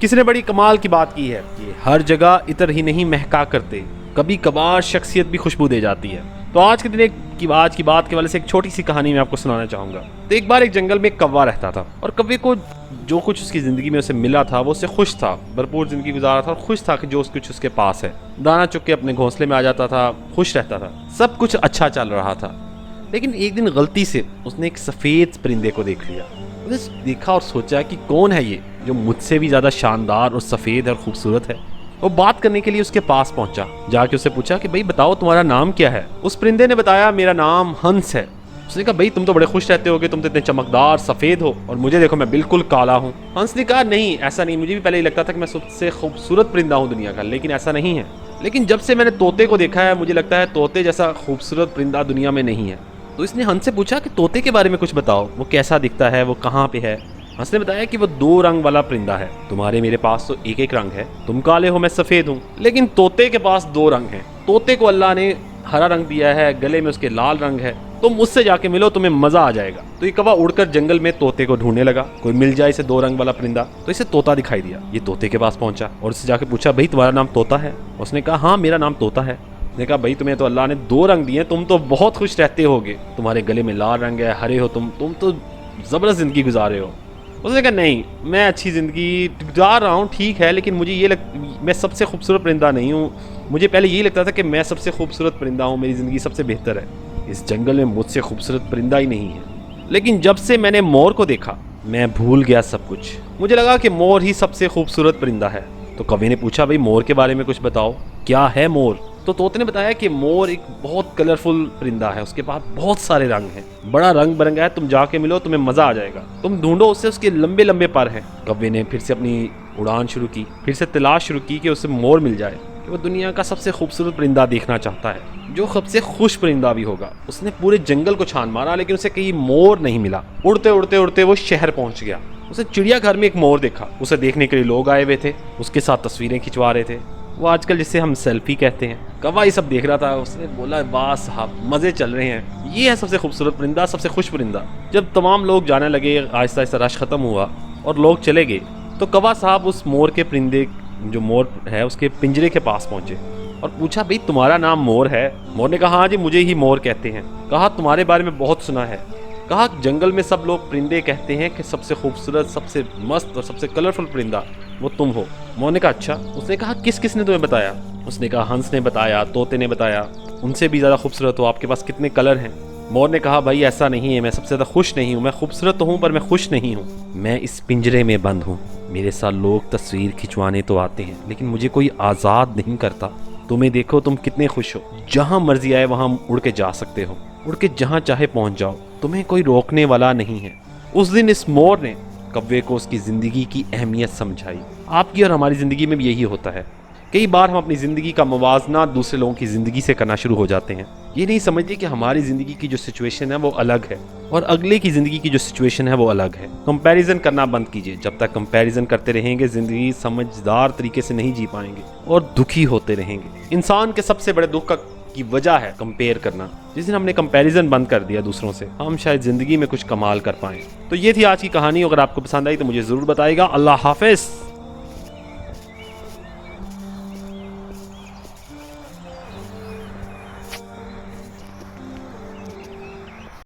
किसी ने बड़ी कमाल की बात की है, ये हर जगह इतर ही नहीं महका करते, कभी कभार शख्सियत भी खुशबू दे जाती है। तो आज के दिन आज की बात के वाले से एक छोटी सी कहानी मैं आपको सुनाना चाहूंगा। तो एक बार एक जंगल में एक कौवा रहता था और कौवे को जो कुछ उसकी जिंदगी में उसे मिला था वो उससे खुश था, भरपूर जिंदगी गुजारा था और खुश था कि जो कुछ उसके पास है। दाना चुग के अपने घोंसले में आ जाता था, खुश रहता था, सब कुछ अच्छा चल रहा था। लेकिन एक दिन गलती से उसने एक सफेद परिंदे को देख लिया। उसने देखा और सोचा कि कौन है ये जो मुझसे भी ज्यादा शानदार और सफेद और खूबसूरत है। वो बात करने के लिए उसके पास पहुंचा, जाके उससे पूछा कि भाई बताओ तुम्हारा नाम क्या है। उस परिंदे ने बताया मेरा नाम हंस है। उसने कहा भाई तुम तो बड़े खुश रहते होगे, तुम तो इतने चमकदार सफेद हो और मुझे देखो मैं बिल्कुल काला हूँ। हंस ने कहा नहीं ऐसा नहीं, मुझे भी पहले ही लगता था कि मैं सबसे खूबसूरत परिंदा हूँ दुनिया का, लेकिन ऐसा नहीं है। लेकिन जब से मैंने तोते को देखा है मुझे लगता है तोते जैसा खूबसूरत परिंदा दुनिया में नहीं है। तो इसने हंस से पूछा कि तोते के बारे में कुछ बताओ, वो कैसा दिखता है, वो कहाँ पे है। हंस ने बताया कि वो 2 रंग वाला परिंदा है, तुम्हारे मेरे पास तो एक एक रंग है, तुम काले हो मैं सफेद हूँ, लेकिन तोते के पास 2 रंग हैं। तोते को अल्लाह ने हरा रंग दिया है, गले में उसके लाल रंग है, तुम उससे जाके मिलो तुम्हें मजा आ जाएगा। तो ये कौवा उड़कर जंगल में तोते को ढूंढने लगा, कोई मिल जाए इसे 2 रंग वाला परिंदा। तो इसे तोता दिखाई दिया, ये तोते के पास पहुंचा और उससे जाके पूछा भाई तुम्हारा नाम तोता है। उसने कहा हाँ मेरा नाम तोता है। उसने कहा भाई तुम्हें तो अल्लाह ने 2 रंग दिए, तुम तो बहुत खुश रहते होगे, तुम्हारे गले में लाल रंग है, हरे हो तुम तो जबरदस्त जिंदगी गुजारे हो। उसने कहा नहीं मैं अच्छी ज़िंदगी गुजार रहा हूँ ठीक है, लेकिन मुझे मैं सबसे खूबसूरत परिंदा नहीं हूँ। मुझे पहले यही लगता था कि मैं सबसे खूबसूरत परिंदा हूँ, मेरी ज़िंदगी सबसे बेहतर है, इस जंगल में मुझसे खूबसूरत परिंदा ही नहीं है। लेकिन जब से मैंने मोर को देखा मैं भूल गया सब कुछ, मुझे लगा कि मोर ही सबसे खूबसूरत परिंदा है। तो कवि ने पूछा भाई मोर के बारे में कुछ बताओ, क्या है मोर। तो तोते ने बताया कि मोर एक बहुत कलरफुल परिंदा है, उसके पास बहुत सारे रंग हैं, बड़ा रंग बिरंगा है, तुम जाके मिलो तुम्हें मजा आ जाएगा, तुम ढूंढो उससे, उसके लंबे लंबे पर हैं। कौवे ने फिर से अपनी उड़ान शुरू की, फिर से तलाश शुरू की कि उससे मोर मिल जाए। वो दुनिया का सबसे खूबसूरत परिंदा देखना चाहता है, जो सबसे खुश परिंदा भी होगा। उसने पूरे जंगल को छान मारा लेकिन उसे कहीं मोर नहीं मिला। उड़ते उड़ते उड़ते वो शहर पहुंच गया। उसे चिड़ियाघर में एक मोर देखा, उसे देखने के लिए लोग आए हुए थे, उसके साथ तस्वीरें खिंचवा रहे थे, वो आजकल जिसे हम सेल्फी कहते हैं। कौवा ये सब देख रहा था, उसने बोला वाह साहब मजे चल रहे हैं, ये है सबसे खूबसूरत परिंदा, सबसे खुश परिंदा। जब तमाम लोग जाने लगे, आहिस्ता आहिस्ता रश खत्म हुआ और लोग चले गए, तो कौवा साहब उस मोर के परिंदे जो मोर है उसके पिंजरे के पास पहुंचे और पूछा भाई तुम्हारा नाम मोर है। मोर ने कहा हाँ जी मुझे ही मोर कहते हैं। कहा तुम्हारे बारे में बहुत सुना है। कहा जंगल में सब लोग परिंदे कहते हैं कि सबसे खूबसूरत, सबसे मस्त और सबसे कलरफुल परिंदा वो तुम हो। मोर ने कहा अच्छा। उसने कहा किस किस ने तुम्हें बताया। उसने कहा हंस ने बताया, तोते ने बताया, उनसे भी ज़्यादा खूबसूरत हो, आपके पास कितने कलर हैं। मोर ने कहा भाई ऐसा नहीं है, मैं सबसे ज़्यादा खुश नहीं हूँ, मैं खूबसूरत तो हूँ पर मैं खुश नहीं हूँ, मैं इस पिंजरे में बंद हूँ, मेरे साथ लोग तस्वीर खिंचवाने तो आते हैं लेकिन मुझे कोई आज़ाद नहीं करता। तुम्हें देखो तुम कितने खुश हो, जहाँ मर्जी आए वहाँ उड़ के जा सकते हो, उड़ के जहाँ चाहे पहुँच जाओ, तुम्हें कोई रोकने वाला नहीं है। उस दिन इस मोर ने कौवे को उसकी ज़िंदगी की अहमियत समझाई। आपकी और हमारी ज़िंदगी में भी यही होता है। कई बार हम अपनी ज़िंदगी का मुवाजना दूसरे लोगों की ज़िंदगी से करना शुरू हो जाते हैं, ये नहीं समझते कि हमारी ज़िंदगी की जो सिचुएशन है वो अलग है और अगले की ज़िंदगी की जो सिचुएशन है वो अलग है। कंपैरिजन करना बंद कीजिए, जब तक कंपैरिजन करते रहेंगे ज़िंदगी समझदार तरीके से नहीं जी पाएंगे और दुखी होते रहेंगे। इंसान के सबसे बड़े दुख की वजह है कंपेयर करना। जिस दिन हमने कंपैरिजन बंद कर दिया दूसरों से, हम शायद ज़िंदगी में कुछ कमाल कर पाएं। तो ये थी आज की कहानी, अगर आपको पसंद आई तो मुझे ज़रूर बताइएगा। अल्लाह हाफ़िज़।